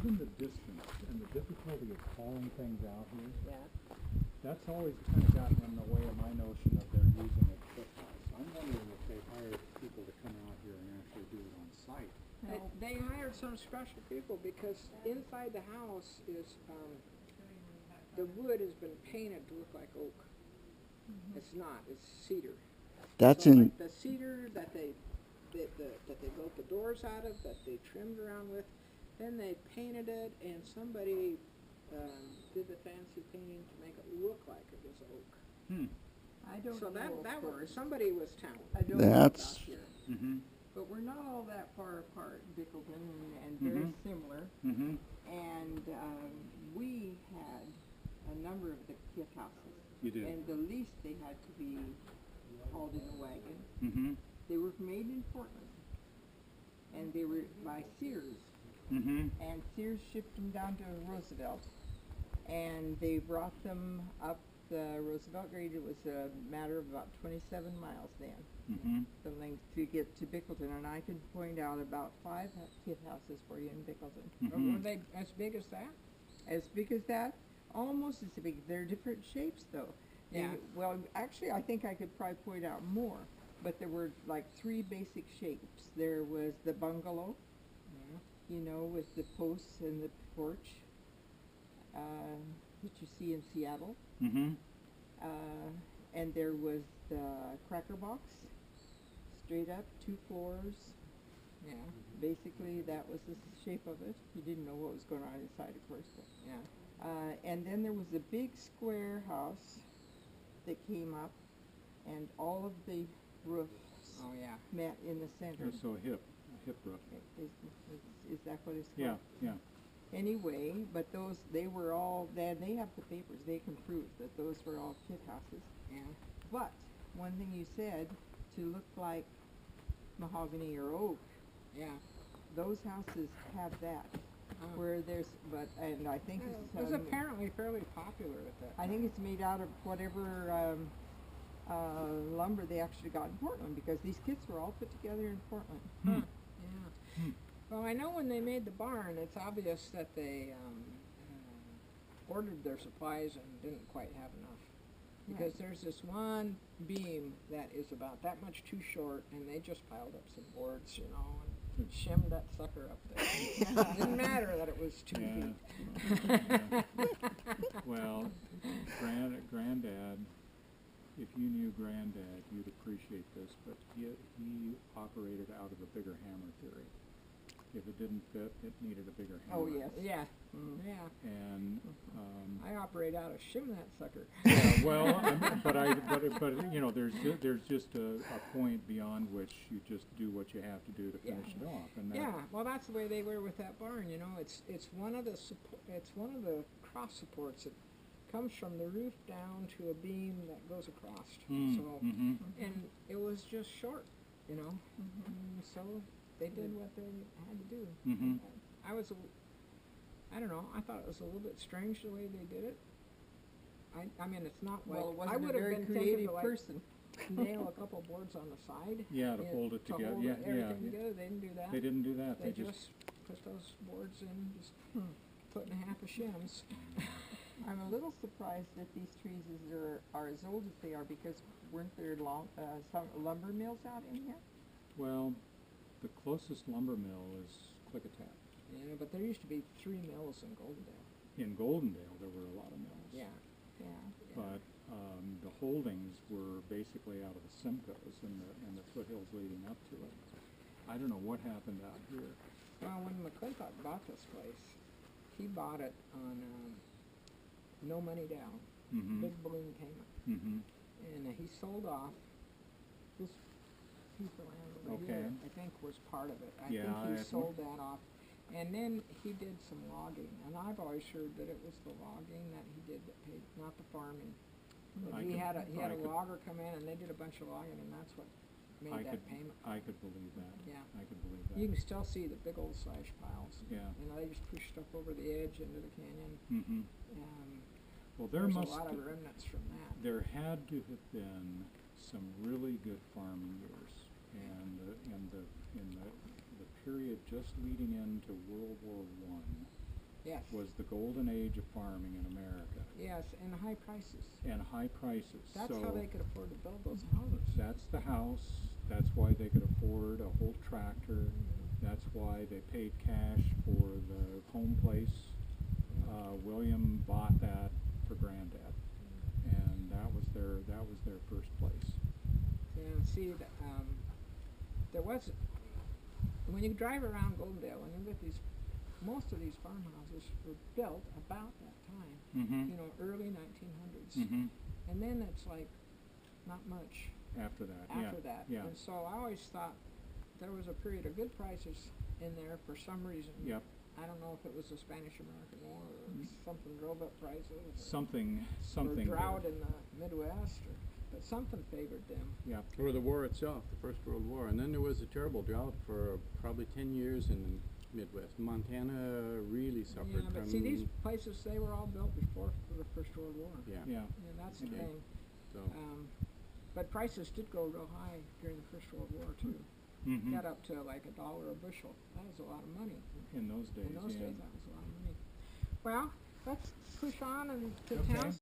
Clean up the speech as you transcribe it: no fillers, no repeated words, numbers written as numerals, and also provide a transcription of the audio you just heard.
given the distance and the difficulty of hauling things out here, Yeah. that's always kind of gotten in the way of my notion of their using a cliff house. I'm wondering if they hired people to come out here and actually do it on site. They hired some special people because inside the house is, the wood has been painted to look like oak. It's not, it's cedar. That's So in, like the cedar that they built the doors out of, that they trimmed around with, then they painted it, and somebody did the fancy painting to make it look like it was oak. Hmm. I don't So know, that of was, course. somebody was talented. I don't know That's- about here, Mm-hmm. but we're not all that far apart, Bickleton, and very Mhm. similar. Mm-hmm. And we had a number of the kit houses. You did. And the least they had to be hauled in a wagon. Mm-hmm. They were made in Portland, and they were by Sears. Mm-hmm. And Sears shipped them down to Roosevelt, and they brought them up the Roosevelt grade. It was a matter of about 27 miles then, Mm-hmm. the length to get to Bickleton, and I could point out about 5 kit houses for you in Bickleton. Mm-hmm. Were they as big as that? As big as that, almost as big. They're different shapes though. Yeah. Well, actually, I think I could probably point out more, but there were like 3 basic shapes. There was the bungalow, Yeah. you know, with the posts and the porch that you see in Seattle. Mm-hmm. And there was the cracker box, straight up, 2 floors. Yeah. Basically, that was the shape of it. You didn't know what was going on inside, of course. But, Yeah. and then there was a big square house that came up, and all of the roofs Oh yeah. met in the center. They're so hip roof. Is that what it's Yeah, called? yeah. Anyway, but those, they were all, they have the papers, they can prove that those were all kit houses. Yeah. But, one thing you said, to look like mahogany or oak, Yeah. those houses have that. Oh. Where there's, but, and I think It it's, was apparently fairly popular at that I time. think it's made out of whatever, lumber they actually got in Portland, because these kits were all put together in Portland. Huh. Yeah. Hmm. Well, I know when they made the barn, it's obvious that they ordered their supplies and didn't quite have enough. Because there's this one beam that is about that much too short, and they just piled up some boards, you know, and shimmed that sucker up there. It didn't matter that it was 2 Yeah. feet. Well, Granddad, if you knew Granddad, you'd appreciate this, but he operated out of the bigger hammer theory. If it didn't fit, it needed a bigger hammer. Oh, yes. Yeah. Mm. Yeah. And I operate out of shim that sucker. yeah, well, but you know, there's just a point beyond which you just do what you have to do to finish it off, and that, Yeah, well, that's the way they were with that barn. You know, it's one of the cross supports that comes from the roof down to a beam that goes across. Mm, So, mhm. and it was just short, you know. So they did what they had to do. Mhm. I don't know. I thought it was a little bit strange the way they did it. I mean, it's not like Well, it I wasn't would a have very been thinking creative to like person. nail a couple boards on the side. Yeah, to hold it together. hold Yeah, everything yeah. together. They didn't do that. They didn't do that. They just put those boards in, just put in a half of shims. I'm a little surprised that these trees are as old as they are, because weren't there some lumber mills out in here? Well, the closest lumber mill is Klickitat. Yeah, but there used to be 3 mills in Goldendale. In Goldendale, there were a lot of mills. Yeah. Yeah. But the holdings were basically out of the Simcoes and the foothills leading up to it. I don't know what happened out here. Well, when McClintock bought this place, he bought it on no money down, Mm-hmm. big balloon payment, Mm-hmm. and he sold off this piece of land over Okay. here. I think was part of it. I Yeah, think he I- sold that off, and then he did some logging, and I've always heard that it was the logging that he did that paid, not the farming. But I he could- had a I could- logger come in, and they did a bunch of logging, and that's what made that payment. I could believe that. Yeah. I could believe that. You can still see the big old slash piles. Yeah. You know, they just pushed stuff over the edge into the canyon. Mm-hmm. Well, there There's must a lot of remnants from that. there had to have been some really good farming years, and in the period just leading into World War I, Yes. was the golden age of farming in America, Yes, and high prices. and high prices. That's So how they could afford to build those houses. that's the house. That's why they could afford a whole tractor. That's why they paid cash for the home place. William bought that for Granddad, and that was their first place. And see, there was, when you drive around Goldendale, and you look at these, most of these farmhouses were built about that time, Mm-hmm. you know, early 1900s. Mm-hmm. And then it's like, not much After that, after that. yeah. And so I always thought there was a period of good prices in there for some reason. Yep. I don't know if it was the Spanish-American War or something drove up prices. Something Or did. drought in the Midwest, but something favored them. Yep. Or the war itself, the First World War. And then there was a terrible drought for probably 10 years in the Midwest. Montana really suffered Yeah, but from... see, these places, they were all built before the First World War. Yeah. Yeah. And that's the Okay. thing. So, But prices did go real high during the First World War, too. Mm-hmm. Got up to like $1 a bushel. That was a lot of money. In those days, In those yeah. days, that was a lot of money. Well, let's push on and to Okay. town